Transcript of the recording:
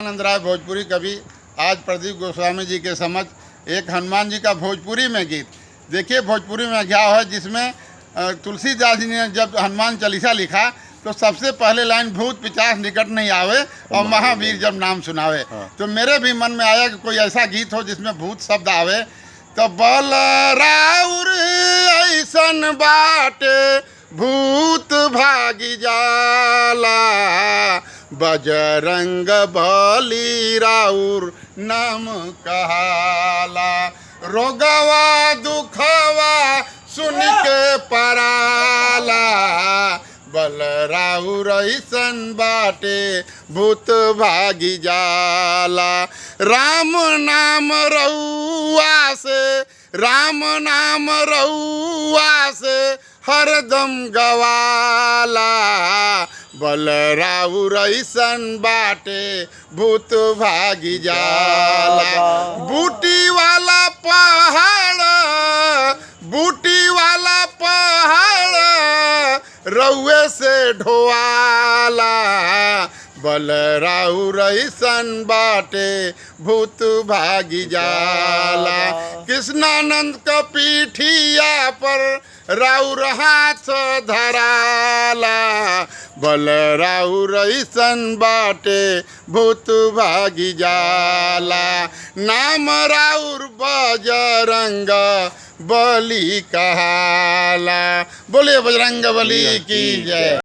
आनंद राय भोजपुरी कवि आज प्रदीप गोस्वामी जी के समक्ष एक हनुमान जी का भोजपुरी में गीत। देखिए भोजपुरी में क्या है, जिसमें तुलसीदास जी ने जब हनुमान चालीसा लिखा तो सबसे पहले लाइन भूत पिचास निकट नहीं आवे और महावीर जब नाम सुनावे। तो मेरे भी मन में आया कि कोई ऐसा गीत हो जिसमें भूत शब्द आवे। तो बल राउर ऐसन बाटे भूत भागी जाला, बजरंग बली राउर नाम कहाला। रोगवा दुखवा सुन के पराला, बल राउर ऐसन बाटे भूत भागी जाला। राम नाम रउआ से, राम नाम रउआ से हरदम गवाला, बल राउर ऐसन बाटे भूत भागी जाला। बूटी वाला पहाड़, बूटी वाला पहाड़ रउए से ढोवाला, बल राउर ऐसन बाटे भूत भागी जाला। कृष्णानंद का पीठिया पर राउर हाथ धराला, बल राउर ऐसन बाटे भूत भागी जाला। नाम राउर बजरंग बली कहाला। बोलिए बजरंग बली की जय।